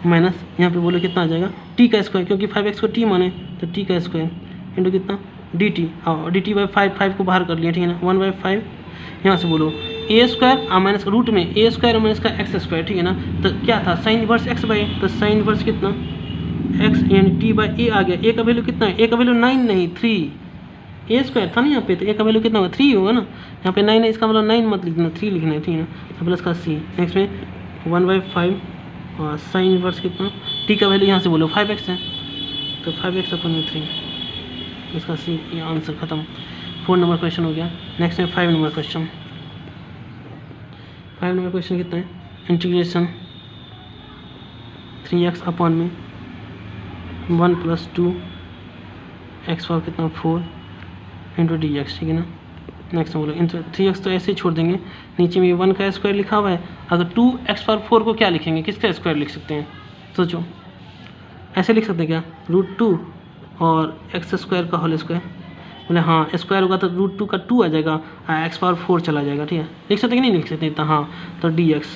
माइनस यहाँ पे बोलो कितना आ जाएगा t का स्क्वायर, क्योंकि 5x को t माने तो t का स्क्वायर इंटू कितना dt, और dt बाई 5 को बाहर कर लिया, ठीक है ना। 1/5 यहाँ से बोलो a स्क्वायर माइनस रूट में a स्क्वायर माइनस का x स्क्वायर, ठीक है ना। तो क्या था साइन इनवर्स x बाई, तो साइन इनवर्स कितना x यानी t बाई a आ गया। a का वैल्यू कितना है, a का वैल्यू 9 नहीं 3, a स्क्वायर था ना यहाँ पे, तो a का वैल्यू कितना होगा 3 होगा ना। यहाँ पे 9 है, इसका मतलब 9 मत लिखना, 3 लिखना है, ठीक है ना। प्लस का c, नेक्स्ट में 1/5 और साइन इनवर्स कितना t का वैल्यू यहाँ से बोलो 5x है, तो 5x अपन में 3, इसका सी, ये आंसर खत्म। 4 नंबर क्वेश्चन हो गया। नेक्स्ट में 5 नंबर क्वेश्चन। 5 नंबर क्वेश्चन कितना है, इंटीग्रेशन 3x अपॉन में 1 + 2 x पावर कितना 4 इंटू डी एक्स, ठीक है ना। नेक्स्ट में बोलो 3x तो ऐसे ही छोड़ देंगे, नीचे में 1 का स्क्वायर लिखा हुआ है, अगर 2x पावर 4 को क्या लिखेंगे, किसका स्क्वायर लिख सकते हैं, सोचो। ऐसे लिख सकते हैं क्या, √2 और x स्क्वायर का होल स्क्वायर, बोले हाँ स्क्वायर होगा तो √2 का 2 आ जाएगा, x पावर 4 चला जाएगा, ठीक है। लिख सकते कि नहीं लिख सकते इतना, हाँ तो dx।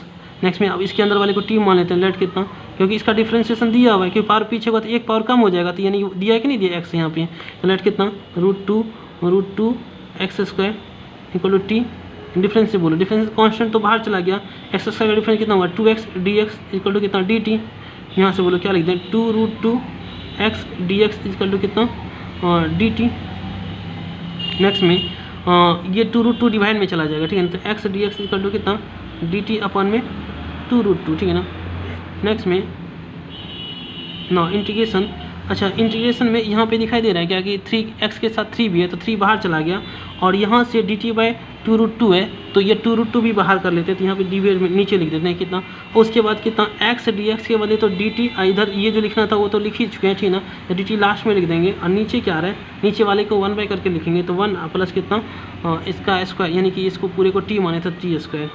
नेक्स्ट में अब इसके अंदर वाले को t मान लेते हैं, लेट कितना, क्योंकि इसका डिफ्रेंशिएशन दिया हुआ है, क्योंकि पावर पीछे होगा तो एक पावर कम हो जाएगा, तो यानी दिया है कि नहीं दिया x यहाँ पे, तो लेट कितना √2 x square equal to t, difference से बोलो, डिफरेंस कांस्टेंट तो बाहर चला गया, x स्क्वायर का डिफरेंस कितना हुआ 2x dx इक्वल टू कितना dt, यहाँ से बोलो क्या लिख दें 2√2 x dx इक्वल टू कितना dt। नेक्स्ट में ये 2√2 डिवाइड में चला जाएगा, ठीक है ना, तो x dx इक्वल टू कितना dt अपन में 2√2, ठीक है ना। नेक्स्ट में ना इंटीग्रेशन, अच्छा इंटीग्रेशन में यहाँ पे दिखाई दे रहा है क्या कि 3x के साथ 3 भी है, तो 3 बाहर चला गया, और यहाँ से dt बाई 2√2 है, तो ये 2√2 भी बाहर कर लेते हैं, तो यहाँ पे डिवाइड में नीचे लिख देते हैं कितना, और उसके बाद कितना x dx के बदले तो dt, इधर ये जो लिखना था वो तो लिख ही चुके हैं, ठीक है ना, तो dt लास्ट में लिख देंगे, और नीचे क्या आ रहा है, नीचे वाले को 1 बाई करके लिखेंगे, तो 1 प्लस कितना इसका स्क्वायर, यानी कि इसको पूरे को t माने तो t स्क्वायर,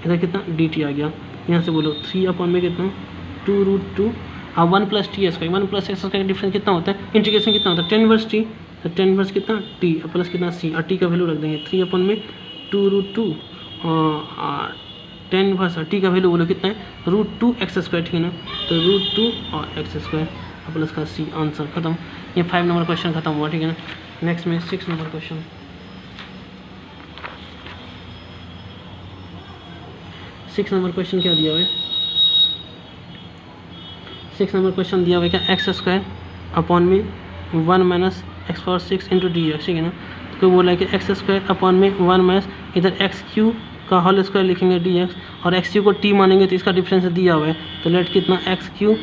इधर कितना dt आ गया। यहाँ से बोलो 3 अपन में कितना 2√2 और 1 + t स्क्वायर, 1 + x स्क्वायर का डिफरेंस कितना होता है, इंटीग्रेशन कितना होता है 10 इनवर्स t, तो 10 इनवर्स कितना t प्लस कितना c, और t का वैल्यू रख देंगे 3 अपन में 2√2 और 10 इनवर्स, और t का वैल्यू बोलो कितना है √2 x स्क्वायर, ठीक है ना, तो √2 और x स्क्वायर प्लस का c, आंसर खत्म। ये 5 नंबर क्वेश्चन खत्म हुआ, ठीक है ना। नेक्स्ट में 6 नंबर क्वेश्चन। 6 नंबर क्वेश्चन क्या दिया हुआ है, 6 नंबर क्वेश्चन दिया हुआ है क्या एक्स स्क्वायर अपॉन में 1 minus x power 6 into d x, ठीक है ना। तो बोला है कि एक्स स्क्वायर अपॉन में 1 माइनस इधर एक्स क्यू का होल स्क्वायर लिखेंगे डी एक्स, और एक्स क्यू को टी मानेंगे, तो इसका डिफरेंस दिया हुआ है, तो लेट कितना x Q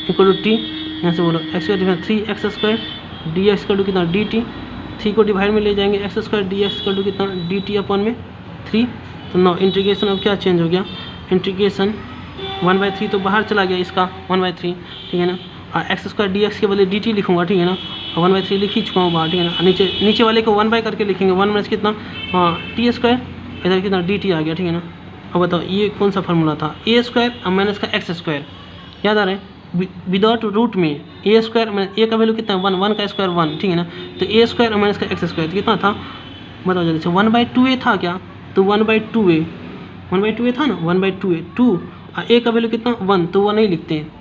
equal to t, यहाँ से बोलो एक्स का difference 3x square d x equal to कितना डी टी, 3 को डिवाइड में ले जाएंगे, x square d x equal to कितना डी टी अपॉन में 3। तो नाउ इंटीग्रेशन अब क्या चेंज हो गया, इंटीग्रेशन 1/3 तो बाहर चला गया इसका 1/3, ठीक है ना, और एक्स स्क्वायर डी एक्स के बदले डी टी लिखूँगा, ठीक है ना, और 1/3 लिख ही चुका हूँ बाहर, ठीक है ना। नीचे वाले को 1 बाई करके लिखेंगे, 1 माइनस कितना टी स्क्वायर, इधर कितना डी टी आ गया, ठीक है ना। अब बताओ ये कौन सा फार्मूला था, ए स्क्वायर और माइनस का एक्स स्क्वायर, याद आ रहा है, विदाउट रूट में ए स्क्वायर माइनस ए का वैल्यू कितना 1 का स्क्वायर 1, ठीक है ना, तो ए स्क्वायर और माइनस का एक्स स्क्वायर कितना था, बताओ जल्दी से 1/2a था क्या, तो 1/2a था ना, 1/2a 2, और ए का वैल्यू कितना 1, तो 1 नहीं लिखते हैं,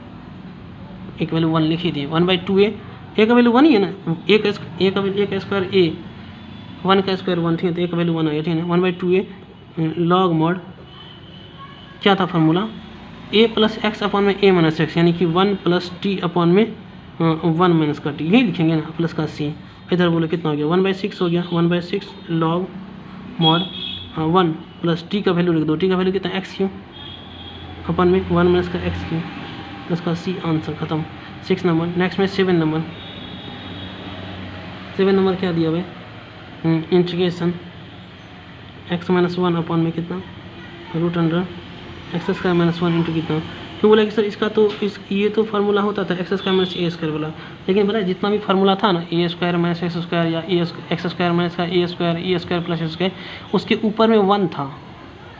एक वैल्यू 1 लिख ही दिए, 1/2a, ए का वैल्यू 1 ही है ना, ए का स्क्वायर ए, 1 का स्क्वायर 1, ठीक है, तो ए का वैल्यू 1 आ गया, ठीक है ना। 1/2a लॉग मॉड क्या था formula, a plus x upon में a माइनस एक्स, यानी कि 1 प्लस टी अपॉन में 1 माइनस का टी, यही लिखेंगे ना, प्लस का c, इधर बोलो कितना हो गया 1/6 हो गया, 1/6 लॉग मॉड 1 प्लस टी का वैल्यू लिख दो, टी का वैल्यू कितना एक्स क्यू अपन में 1 माइनस का एक्स क्यू प्लस का c, आंसर खत्म। 6 नंबर। नेक्स्ट में 7 नंबर। 7 नंबर क्या दिया हुआ है, इंटीग्रेशन x माइनस 1 अपॉन में कितना root under x square minus 1 into कितना, क्यों बोला कि सर इसका तो ये तो फार्मूला होता था एक्स स्क्वायर माइनस ए स्क्वायर वाला, लेकिन पता है जितना भी फार्मूला था ना a square minus x square या एक्स स्क्वायर माइनस का ए स्क्वायर प्लस एक्स स्क्वायर, उसके ऊपर में 1 था,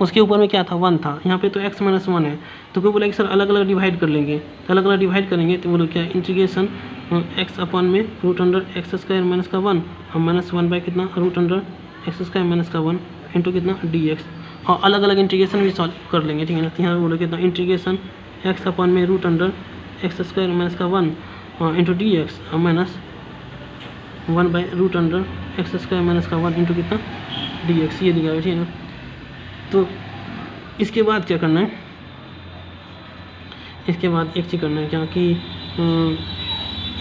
उसके ऊपर में क्या था 1 था, यहाँ पे तो x माइनस 1 है। तो कोई बोला कि सर अलग अलग डिवाइड कर लेंगे, तो अलग अलग डिवाइड करेंगे तो बोलो क्या इंटीग्रेशन x अपॉन में root under x square minus का 1 और माइनस 1 बाई कितना root under x square minus का 1 इंटू कितना dx, और अलग अलग इंटीग्रेशन भी सॉल्व कर लेंगे, ठीक है ना। तो यहाँ बोलो कितना इंटीग्रेशन x अपॉन में root under x square minus का 1 इंटू dx और minus 1 by root under x square minus का 1 इंटू कितना dx, ये दिखा, ठीक है ना। तो इसके बाद क्या करना है, इसके बाद एक चीज़ करना है क्या कि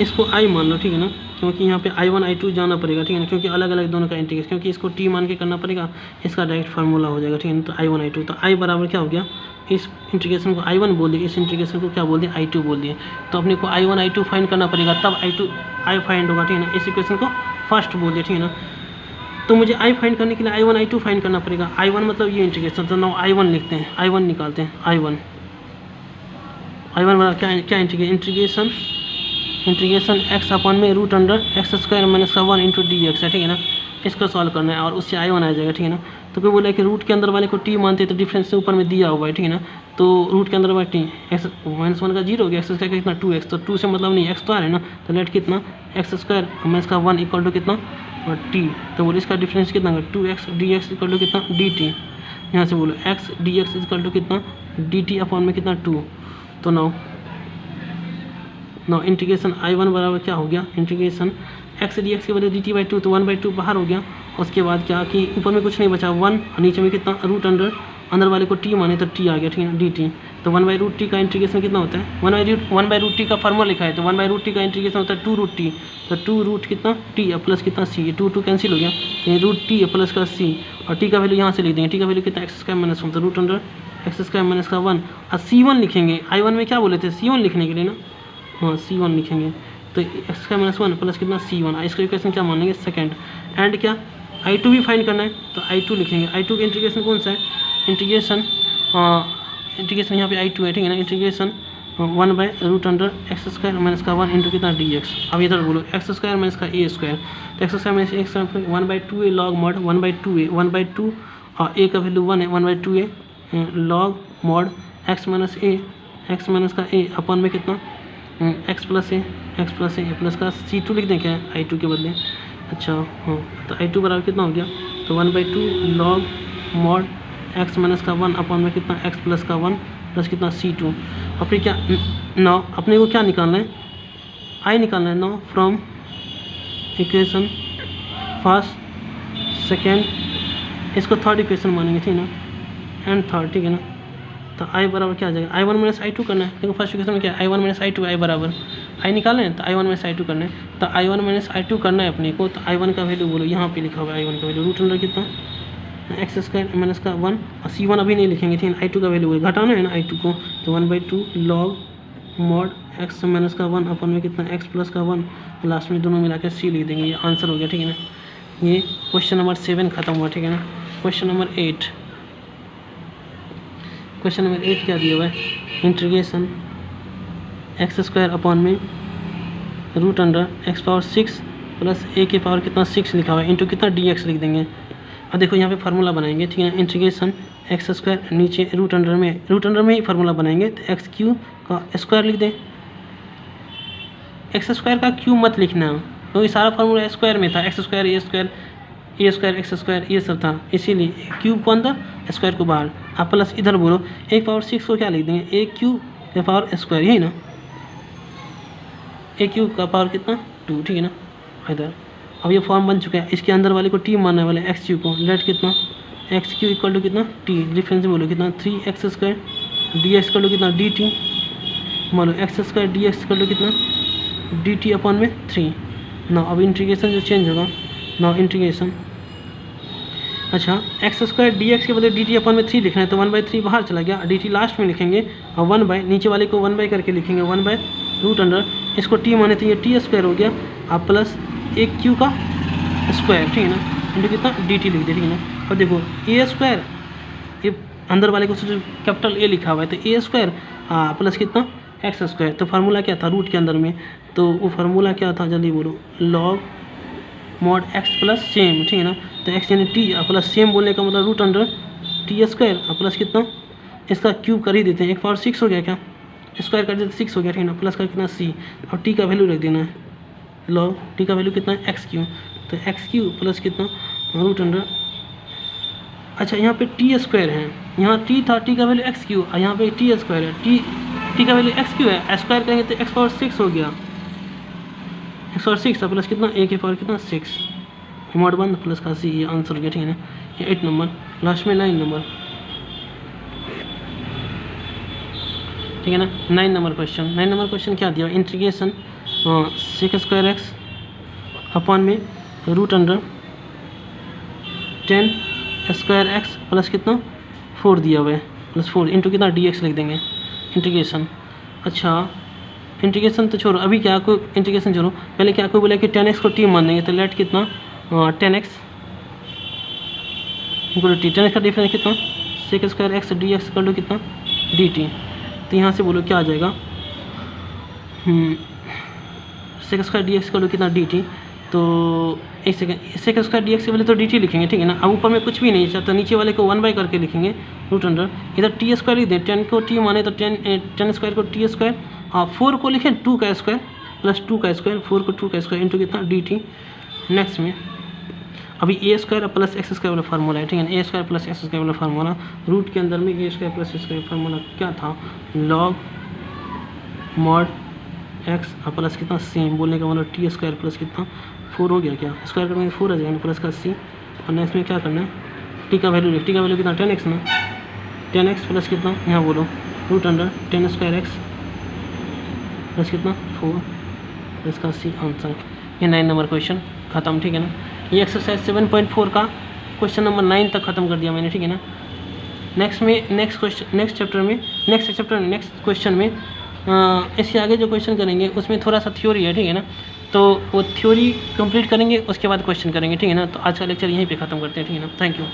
इसको i मान लो, ठीक है ना, क्योंकि यहाँ पे i1 i2 जाना पड़ेगा, ठीक है ना, क्योंकि अलग अलग दोनों का इंटीग्रेशन, क्योंकि इसको t मान के करना पड़ेगा, इसका डायरेक्ट फार्मूला हो जाएगा, ठीक है ना। तो i1 i2, तो i बराबर क्या हो गया, इस इंटीग्रेशन को i1 बोल दिए, इस इंटीग्रेशन को क्या बोल दिए i2 बोल दिए। तो अपने को i1 i2 फाइंड करना पड़ेगा, तब i फाइंड होगा, ठीक है ना। इस इक्वेशन को फर्स्ट बोल दिया, ठीक है ना। तो मुझे i फाइंड करने के लिए i1 i2 फाइंड करना पड़ेगा। i1 मतलब ये इंटीग्रेशन, तो नाउ i1 लिखते हैं, i1 निकालते हैं, i1 बराबर क्या इंटीग्रेशन x अपॉन में root under x square minus का 1 इंटू dx है, ठीक है ना। इसको सॉल्व करना है और उससे i1 आ जाएगा, ठीक है ना। तो कोई बोला कि रूट के अंदर वाले को t मानते हैं, तो डिफरेंस से ऊपर में दिया हुआ है, ठीक है ना। तो रूट के अंदर वाला t एक्स माइनस 1 का 0 हो गया, एक्स स्क्वायर का कितना 2x, तो 2 से मतलब नहीं x तो आ रहा है ना, तो लेट कितना एक्स स्क्वायर माइनस का 1 इक्वल टू कितना t, तो बोलो इसका डिफरेंस कितना होगा 2x dx इक्वल टू कितना dt। यहाँ से बोलो x dx इक्वल टू कितना dt अपॉन में कितना 2। तो नाउ इंटीग्रेशन i1 बराबर क्या हो गया, इंटीग्रेशन x dx के बदले dt बाई 2, तो 1/2 बाहर हो गया। उसके बाद क्या कि ऊपर में कुछ नहीं बचा 1 और नीचे में कितना रूट अंदर वाले को t माने तो t आ गया, ठीक है dt। तो 1/√t का इंटीग्रेशन कितना होता है, 1/√t का फार्मूला लिखा है, तो 1/√t का इंटीग्रेशन होता है 2√t, तो 2 कितना t प्लस कितना c, 2 कैंसिल हो गया, ये √t प्लस का c, और t का वैल्यू यहाँ से लिख देंगे, t का वैल्यू कितना एक्स स्क्वायर माइनस 1, तो root under x square minus का 1 और c1 लिखेंगे। i1 में क्या बोले थे c1 लिखने के लिए ना, हाँ c1 लिखेंगे, तो एक्स स्क्वायर माइनस 1 प्लस कितना c1, इसका इक्वेशन क्या मानेंगे सेकंड। एंड क्या i2 भी फाइंड करना है, तो i2 लिखेंगे। i2 का इंटीग्रेशन कौन सा है, इंटीग्रेशन यहाँ पे i2 है, ठीक है ना। Integration 1 by root under x square minus का 1 इंटू कितना dx। अब इधर बोलो एक्स स्क्वायर माइनस का a स्क्वायर, तो x square minus x 1/2a log mod 1/2 और a का वैल्यू 1 है, 1/2a log mod x minus का a अपॉन में कितना एक्स प्लस ए प्लस का c2 लिख दें क्या i2 के बदले। अच्छा हाँ, तो i2 बराबर कितना हो गया, तो 1/2 लॉग मॉड एक्स माइनस का 1 अपॉन में कितना एक्स प्लस का 1 प्लस कितना c2। और फिर क्या नाउ अपने को क्या निकालना है, i निकालना है। Now from equation first second, इसको थर्ड इक्वेशन मानेंगे, ठीक है ना, एंड थर्ड, ठीक है ना। तो i बराबर क्या आ जाएगा, i1 माइनस i2 करना है, देखो फर्स्ट इक्वेशन में क्या है i1 माइनस i2, i बराबर i निकालें तो i1 माइनस i2 करना है, तो i1 माइनस i2 करना है अपने को। तो i1 का वैल्यू बोलो, यहाँ पे लिखा हुआ है i1 का वैल्यू रूट अंडर कितना एक्स स्क्वायर माइनस का 1 और c1 अभी नहीं लिखेंगे, ठीक है। i2 का वैल्यू घटाना है ना i2 को, तो 1/2 लॉग मॉड एक्स माइनस का 1 अपन में कितना एक्स प्लस का 1, लास्ट में दोनों मिला के c लिख देंगे, ये आंसर हो गया, ठीक है ना। ये क्वेश्चन नंबर 7 खत्म हुआ, ठीक है ना। क्वेश्चन नंबर 8 क्या दिया हुआ है, इंटीग्रेशन एक्स स्क्वायर अपॉन में root under x power 6 plus a के पावर कितना 6 लिखा हुआ है इंटू कितना dx लिख देंगे। अब देखो यहाँ पे फार्मूला बनाएंगे, ठीक है। इंटीग्रेशन एक्स स्क्वायर नीचे रूट अंडर में ही फार्मूला बनाएंगे, तो एक्स क्यू का स्क्वायर लिख दें। एक्स स्क्वायर का क्यू मत लिखना, क्योंकि सारा फार्मूला स्क्वायर में था, x square a square x square ये सब था, इसीलिए क्यूब को अंदर स्क्वायर को बाहर। आप प्लस इधर बोलो ए पावर 6 को क्या लिख देंगे, ए क्यू के पावर स्क्वायर, यही ना, ए क्यू का पावर कितना 2, ठीक है ना इधर। अब ये फॉर्म बन चुका है, इसके अंदर वाले को टी मानने वाले एक्स क्यू को, लेट कितना एक्स क्यू इक्वल टू कितना टी, डिफरेंस बोलो कितना 3x square d x equal to कितना डी टी, मान लो x square d x equal to कितना डी टी अपॉन में 3। ना अब इंटीग्रेशन जो चेंज होगा, ना इंटीग्रेशन अच्छा एक्स स्क्वायर डी एक्स के बदले डी टी अपॉन में 3 लिखना है, तो 1/3 बाहर चला गया, डी टी लास्ट में लिखेंगे और 1 नीचे वाले को 1 करके लिखेंगे, 1/√, इसको टी माने तो ये टी स्क्वायर हो गया, आप प्लस एक क्यू का स्क्वायर, ठीक है ना, इंटू कितना डी टी लिख दे, ठीक है ना। और देखो ए स्क्वायर, ये अंदर वाले को कैपिटल ए लिखा हुआ है, तो ए स्क्वायर प्लस कितना एक्स स्क्वायर, तो फार्मूला क्या था रूट के अंदर में, तो वो फार्मूला क्या था जल्दी बोलो, log mod x plus same, ठीक है ना। तो एक्स यानी टी प्लस सेम बोलने का मतलब रूट अंडर टी स्क्वायर और प्लस कितना, इसका क्यूब कर ही देते हैं, 1/6 हो गया क्या, स्क्वायर कर देते 6 हो गया, ठीक है ना, प्लस का कितना सी, और टी का वैल्यू रख देना है, लॉग टी का वैल्यू कितना है एक्स क्यू, तो एक्स क्यू प्लस कितना रूट अंडर, अच्छा यहाँ पे टी स्क्वायर है, यहाँ टी था, टी का वैल्यू एक्स क्यू, और यहाँ पे टी स्क्वायर है, टी का वैल्यू एक्स क्यू है, स्क्वायर करेंगे तो x/6 हो गया, x/6 प्लस कितना a के पावर कितना 6, मॉड 1 प्लस का सी, ये आंसर हो गया, ठीक है ना। ये 8 नंबर, लास्ट में 9 नंबर, ठीक है ना। 9 नंबर क्वेश्चन क्या दिया, integration sec square x upon में root under 10 square x plus कितना 4 दिया हुआ है, प्लस 4 इंटू कितना dx लिख देंगे, इंटीग्रेशन। अच्छा इंटीग्रेशन तो छोड़ो, अभी क्या आपको इंटीग्रेशन छोड़ो, पहले क्या आपको बोला कि 10x को t मान देंगे, तो लेट कितना 10x इक्वल टी, 10x का डिफरेंस कितना sec स्क्वायर एक्स dx कर लो कितना dt, तो यहाँ से बोलो क्या आ जाएगा, sec स्क्वायर dx कर लो कितना dt, तो एक सेकंड, sec स्क्वायर dx के पहले तो dt लिखेंगे, ठीक है ना। अब ऊपर में कुछ भी नहीं है तो नीचे वाले को 1 करके लिखेंगे रूट अंडर, इधर टी स्क्वायर लिख दें, 10 को t माने तो 10 स्क्वायर को t स्क्वायर, और 4 को लिखें 2 का स्क्वायर प्लस 2 का स्क्वायर, 4 को 2 का स्क्वायर इंटू कितना dt। नेक्स्ट में अभी a square plus x square वाला फार्मूला है, ठीक है ना, a square plus x square वाला फार्मूला, रूट के अंदर में a square plus x square formula क्या था, लॉग मॉड एक्स प्लस कितना सी, बोलने का मतलब टी स्क्वायर प्लस कितना 4 हो गया, क्या स्क्वायर करेंगे 4 आ जाएगा प्लस का सी, और नेक्स्ट में क्या करना है, टी का वैल्यू, टी का वैल्यू कितना 10x ना, 10x प्लस कितना यहाँ बोलो root under 10 square x plus कितना 4 प्लस का सी, आंसर। ये 9 नंबर क्वेश्चन खत्म, ठीक है ना। ये एक्सरसाइज 7.4 का क्वेश्चन नंबर 9 तक खत्म कर दिया मैंने, ठीक है ना। नेक्स्ट क्वेश्चन में इससे आगे जो क्वेश्चन करेंगे उसमें थोड़ा सा थ्योरी है, ठीक है ना, तो वो थ्योरी कंप्लीट करेंगे, उसके बाद क्वेश्चन करेंगे, ठीक है ना। तो आज का लेक्चर यहीं पे ख़त्म करते हैं, ठीक है ना। Thank you.